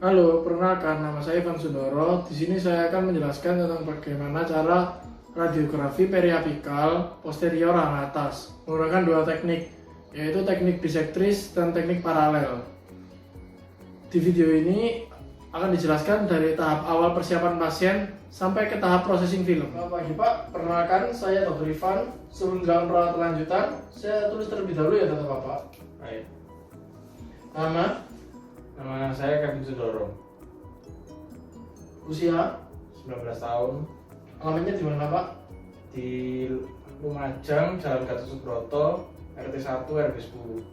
Halo, perkenalkan nama saya Ivan Sudoro. Di sini saya akan menjelaskan tentang bagaimana cara radiografi periapikal posterior hang atas menggunakan dua teknik, yaitu teknik bisektris dan teknik paralel. Di video ini akan dijelaskan dari tahap awal persiapan pasien sampai ke tahap processing film. Selamat pagi Pak, perkenalkan saya Dr. Ivan. Sebelum dilakukan perawatan lanjutan, saya tulis terlebih dahulu ya data Bapak. Baik, Nama, nama saya Kevin Sudoro, usia, 19 tahun, alamatnya di mana Pak? di Lumajang, Jalan Gatot Subroto, RT 1 RW 10.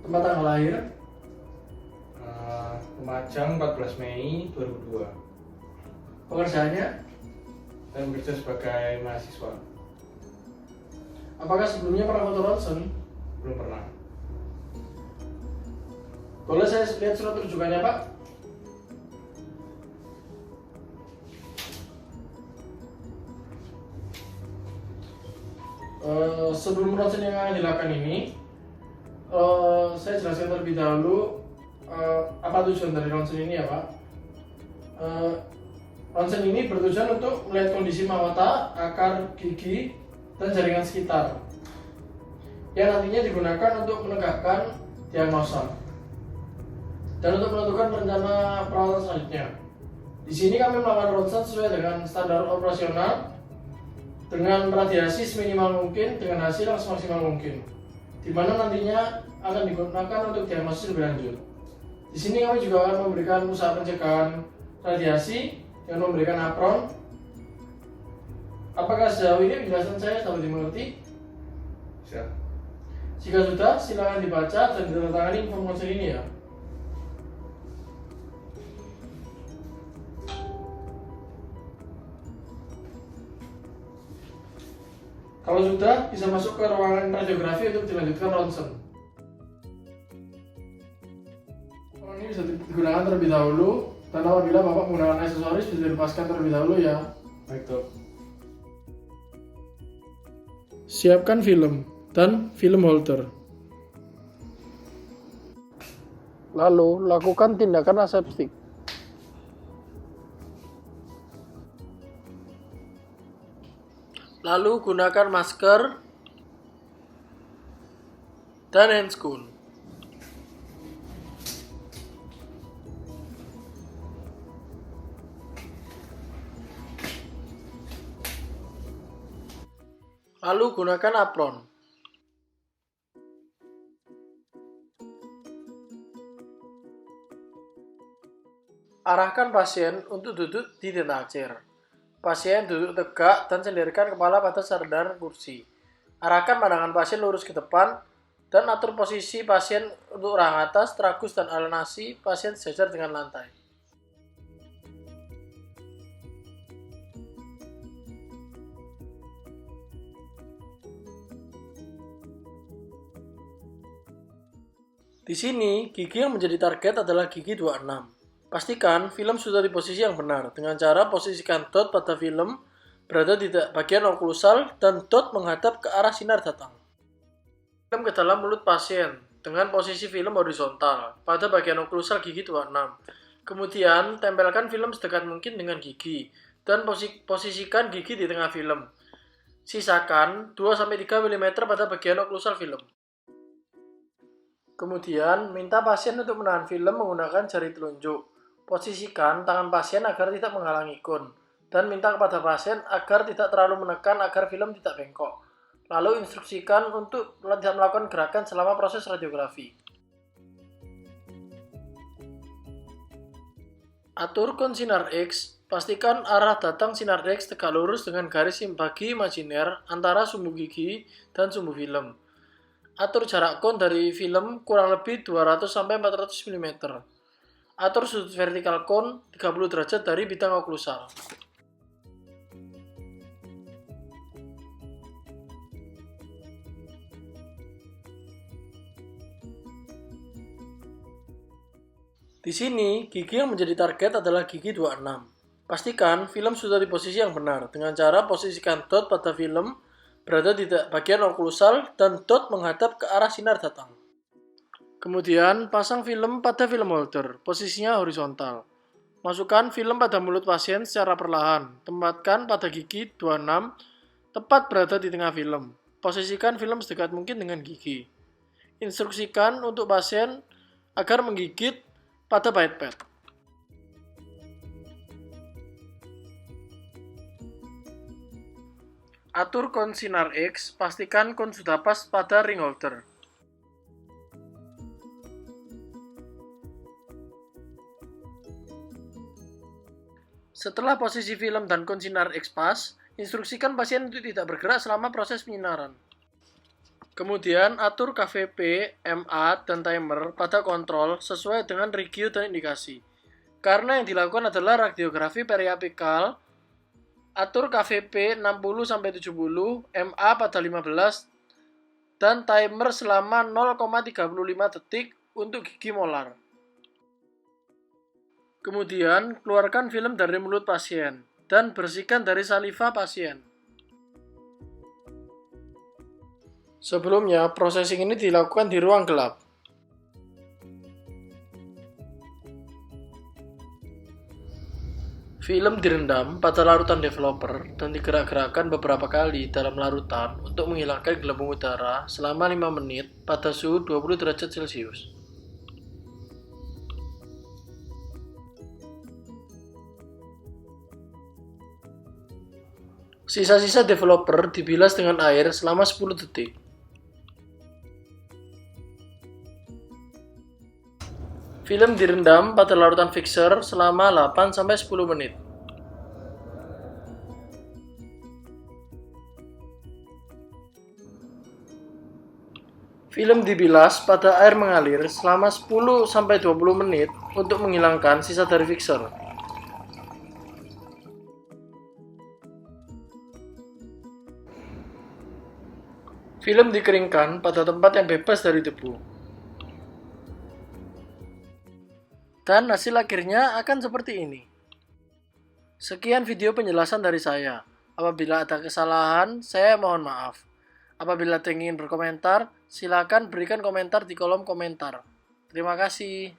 Tempat tanggal lahir, Lumajang 14 Mei 2002. pekerjaannya, Saya bekerja sebagai mahasiswa. apakah sebelumnya pernah foto ronsen? Belum pernah. Boleh saya lihat surat rujukannya Pak? Sebelum ronsen yang akan dilakukan ini, saya jelaskan terlebih dahulu apa tujuan dari ronsen ini ya Pak. Ronsen ini bertujuan untuk melihat kondisi mahkota, akar, gigi, dan jaringan sekitar yang nantinya digunakan untuk menegakkan diagnosa dan untuk menentukan rencana perawatan selanjutnya. Di sini kami melakukan ronsen sesuai dengan standar operasional dengan radiasi seminimal mungkin dengan hasil yang semaksimal mungkin, di mana nantinya akan digunakan untuk diagnosis lebih lanjut. Di sini kami juga akan memberikan usaha pencegahan radiasi dengan memberikan apron. Apakah sejauh ini penjelasan saya dapat dimengerti? Siap. Jika sudah, silakan dibaca dan ditandatangani informasi ini ya. Kalau sudah, bisa masuk ke ruangan radiografi untuk dilanjutkan ronsen. Ruangan ini bisa digunakan terlebih dahulu, dan apabila Bapak menggunakan aksesoris bisa dilepaskan terlebih dahulu ya. Baik, Dok. Siapkan film dan film holder. Lalu, lakukan tindakan aseptik. Lalu, gunakan masker dan handscoon. Lalu, gunakan apron. Arahkan pasien untuk duduk di dental chair. Pasien duduk tegak dan sendirkan kepala pada sandaran kursi. Arahkan pandangan pasien lurus ke depan dan atur posisi pasien untuk rahang atas, tragus, dan alinasi pasien sejajar dengan lantai. Di sini, gigi yang menjadi target adalah gigi 26. Pastikan film sudah di posisi yang benar dengan cara posisikan dot pada film berada di bagian oklusal dan dot menghadap ke arah sinar datang. Film ke dalam mulut pasien dengan posisi film horizontal pada bagian oklusal gigi 26. Kemudian, tempelkan film sedekat mungkin dengan gigi dan posisikan gigi di tengah film. Sisakan 2-3 mm pada bagian oklusal film. Kemudian, minta pasien untuk menahan film menggunakan jari telunjuk. Posisikan tangan pasien agar tidak menghalangi kun, dan minta kepada pasien agar tidak terlalu menekan agar film tidak bengkok. Lalu instruksikan untuk tidak melakukan gerakan selama proses radiografi. Atur kun sinar X, pastikan arah datang sinar X tegak lurus dengan garis bagi imajiner antara sumbu gigi dan sumbu film. Atur jarak kon dari film kurang lebih 200-400 mm. Atur sudut vertikal kon 30 derajat dari bidang oklusal. Di sini, gigi yang menjadi target adalah gigi 26. Pastikan film sudah di posisi yang benar dengan cara posisikan dot pada film berada di bagian oklusal dan dot menghadap ke arah sinar datang. Kemudian, pasang film pada film holder, posisinya horizontal. Masukkan film pada mulut pasien secara perlahan. Tempatkan pada gigi 26, tepat berada di tengah film. Posisikan film sedekat mungkin dengan gigi. Instruksikan untuk pasien agar menggigit pada pipet. Atur kon sinar X, pastikan kon sudah pas pada ring holder. Setelah posisi film dan kon sinar X pas, instruksikan pasien untuk tidak bergerak selama proses penyinaran. Kemudian atur KVP, MA, dan timer pada kontrol sesuai dengan regio dan indikasi. Karena yang dilakukan adalah radiografi periapikal, atur KVP 60-70, MA pada 15, dan timer selama 0,35 detik untuk gigi molar. Kemudian, keluarkan film dari mulut pasien dan bersihkan dari saliva pasien. Sebelumnya, processing ini dilakukan di ruang gelap. Film direndam pada larutan developer dan digerak-gerakkan beberapa kali dalam larutan untuk menghilangkan gelembung udara selama 5 menit pada suhu 20 derajat Celcius. Sisa-sisa developer dibilas dengan air selama 10 detik. Film direndam pada larutan fixer selama 8-10 menit. Film dibilas pada air mengalir selama 10-20 menit untuk menghilangkan sisa dari fixer. Film dikeringkan pada tempat yang bebas dari debu. Dan hasil akhirnya akan seperti ini. Sekian video penjelasan dari saya. Apabila ada kesalahan, saya mohon maaf. Apabila ingin berkomentar, silakan berikan komentar di kolom komentar. Terima kasih.